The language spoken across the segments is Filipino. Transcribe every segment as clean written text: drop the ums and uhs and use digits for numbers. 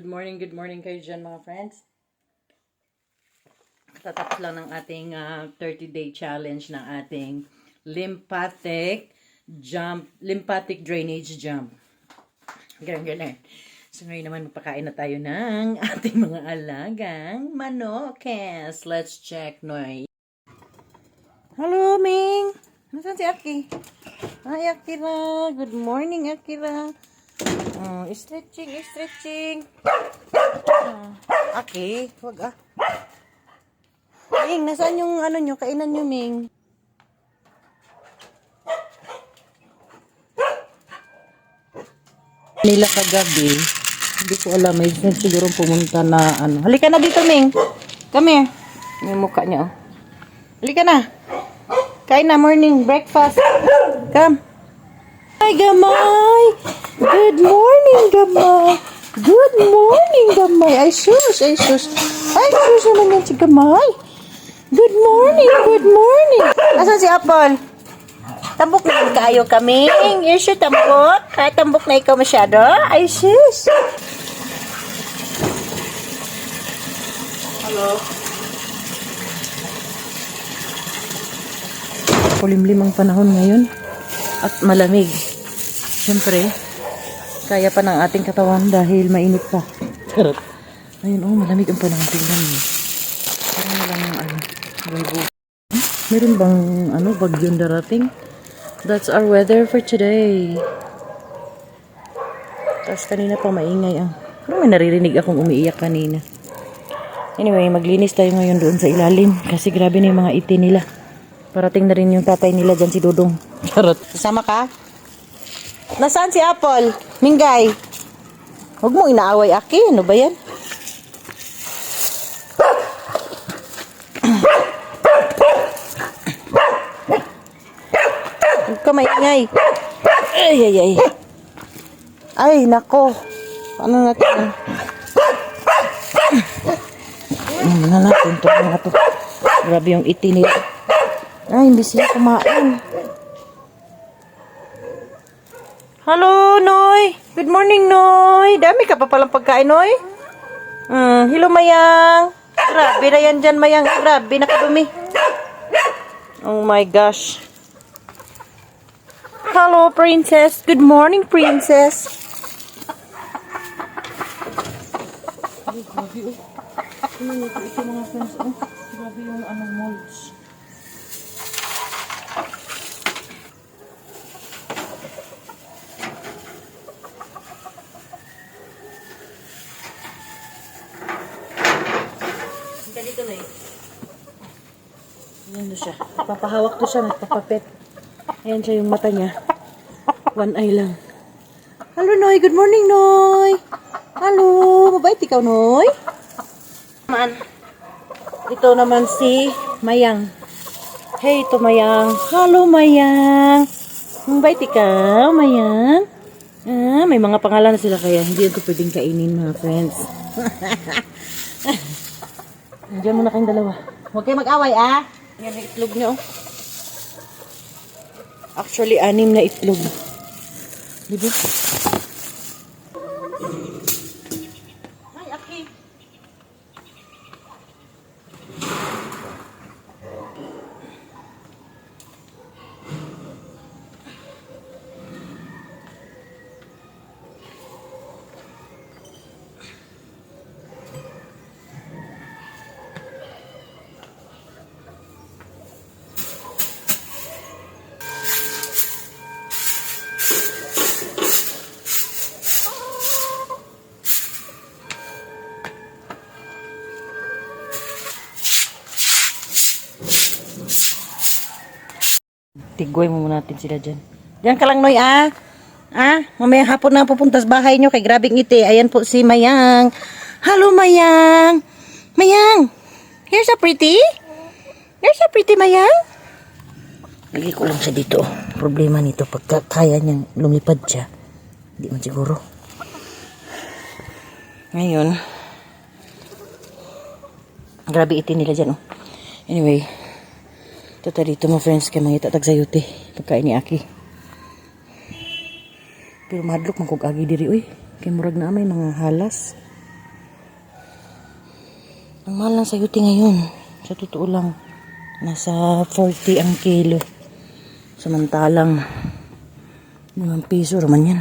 Good morning kayo dyan mga friends. Tatapos lang ng ating 30-day challenge ng ating lymphatic drainage jump. Ganyan. So ngayon naman magpakain na tayo ng ating mga alagang manokes. Let's check, Noy. Hello, Ming! Nasaan si Aki? Hi, Akira. Good morning, Akira. Stretching. Okay, wag ah. Ming, nasaan yung ano nyo? Kainan nyo, Ming. Nila kagabi, hindi ko alam. May siguro pumunta na ano. Halika na dito, Ming. Come here. Yung mukha niya, oh. Halika na. Kain na, morning breakfast. Come. Hi, Gamay. Good morning, Gamay. Good morning, Gamay. Ay, sus. Ay, sus naman yan si Gamay. Good morning. Asan si Apple? Tambok na kayo kami. Yes, you tambok. Kaya tambok na ikaw masyado. Ay, sus. Hello. Kulimlim ang panahon ngayon. At malamig. Siyempre, kaya pa ng ating katawan dahil mainit pa. Charot. Ayun, oh, malamig ang panahon. Tingnan niyo. Parang walang meron bang bagyong darating? That's our weather for today. Tapos kanina pa maingay ang. May naririnig akong umiiyak kanina. Anyway, maglinis tayo ngayon doon sa ilalim. Kasi grabe na yung mga iti nila. Parating na rin yung tatay nila dyan, si Dudong. Charot. Sasama ka? Nasaan si Apple? Mingay. Huwag mo inaaway, Aki. Ano ba yan? Huwag ka maingay. Ay. Ay, nako. Ano natin? Ano natin ito? Grabe yung iti nila. Ay, hindi sila kumain. Hello, Noy. Good morning, Noy. Dami ka pa palang pagkain, Noy. Hello, Mayang. Grabe na yan dyan, Mayang. Grabe, nakadumi. Oh my gosh. Hello, Princess. Good morning, Princess. Ay, grabe, oh. Ito mga friends, oh. Grabe yung molds. Dito na eh. Ayan siya. Papahawak to siya. Nagpapapet. Ayan siya yung mata niya. One eye lang. Hello, Noy. Good morning, Noy. Hello. Mabait ikaw, Noy. Ito naman si Mayang. Hey, ito Mayang. Hello, Mayang. Mabait ikaw, Mayang. May mga pangalan na sila kaya hindi ito pwedeng kainin, mga friends. Diyan muna kayong dalawa. Huwag kayo mag-away, ah. Yan ang itlog nyo. Actually, 6 na itlog. Diba? Ay, Aki. Tigway mo muna natin sila dyan. Diyan ka lang, Noy, ah. Mamaya hapon na pupuntas bahay nyo kay grabing ngiti. Ayan po si Mayang. Hello, Mayang. Mayang. You're so pretty. You're so pretty, Mayang. Lagi ko lang siya dito. Problema nito, pagka kaya niyang lumipad siya. Hindi man siguro. Ngayon. Grabe itin nila dyan, oh. Anyway. Ito dito mga friends kay mangita tag sayuti pagkain ni Aki. Pero madlok man kog agi diri oy. Kay murag na may mga halas. Ang mahal lang sayote ngayon. Sa totoo lang. Nasa 40 ang kilo. Samantalang 5 piso naman yan.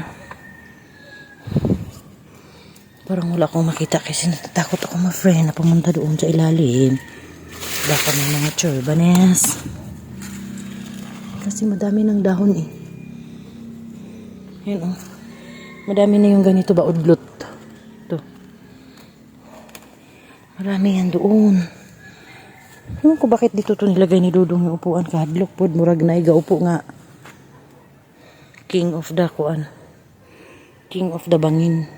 Parang wala akong makita kasi natatakot ako ma-friend na pumunta doon sa ilalim. Baka may mga chorbanes. Kasi madami ng dahon eh. Yan oh. Madami na yung ganito ba udlot. Ito. Marami yan doon. Ewan ko bakit dito to nilagay ni Dudong yung upuan. Kahadlok pod. Murag na igaupo nga. King of the kuan. King of the bangin.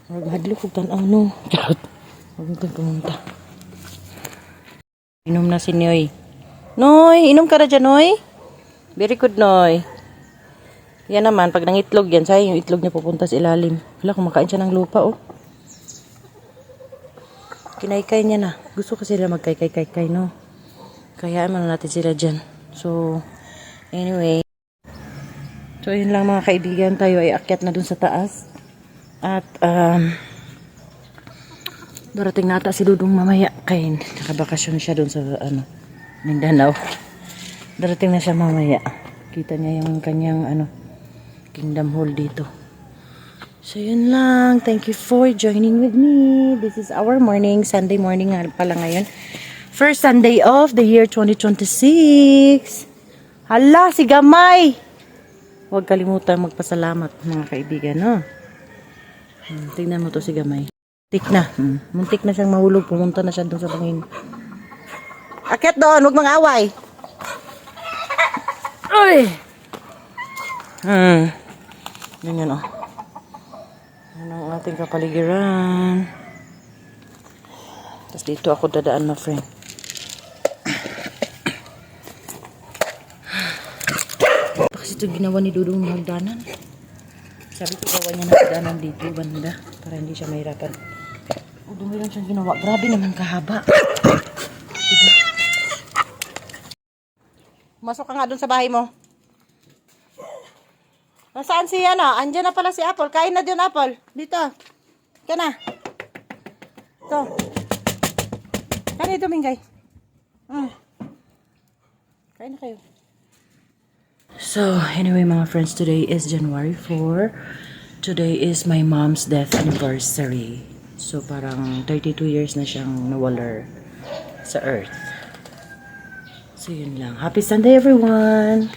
Murag hadlok kong tanaw no. Charot. Huwag nito pumunta. Inom na si Noy. Noy! Inom ka na dyan, Noy? Very good, Noy. Yan naman, pag nangitlog yan, sayang yung itlog niya pupunta sa ilalim. Wala, kumakain siya ng lupa, oh. Kinaykay niya na. Gusto kasi sila magkay-kay-kay, no? Kaya naman natin sila dyan. So, anyway. So, yun lang mga kaibigan. Tayo ay akyat na dun sa taas. At, darating nata si Dudong mamaya. Kaya, nakabakasyon siya dun sa, Mindanao. Darating na siya mamaya. Kita niya yung kanyang, Kingdom Hall dito. So, yun lang. Thank you for joining with me. This is our morning. Sunday morning nga pala ngayon. First Sunday of the year 2026. Hala, si Gamay! Huwag kalimutan magpasalamat, mga kaibigan, no? Tingnan mo to si Gamay. Muntik na. Muntik na siyang mahulog. Pumunta na siya doon sa bangin. Akit doon. Huwag mang away. Uy! Ganyan, oh. Yan ang ating kapaligiran. Tapos dito ako dadaan na friend. Kasi ito ginawa ni Dudong magdanan. Sabi ko gawa niya na hagdanan dito banda. Para hindi siya mahirapan. O dumi lang siyang ginawa. Grabe naman kahaba. Diba? Masok ka nga dun sa bahay mo. Nasaan si Andyan na pala si Apple. Kain na dun, Apple. Dito. Kaya na. Ito. Kain ito, Mingay. Kain na kayo. So, anyway mga friends, today is January 4. Today is my mom's death anniversary. So, parang 32 years na siyang nawalar sa earth. So, yun lang. Happy Sunday, everyone!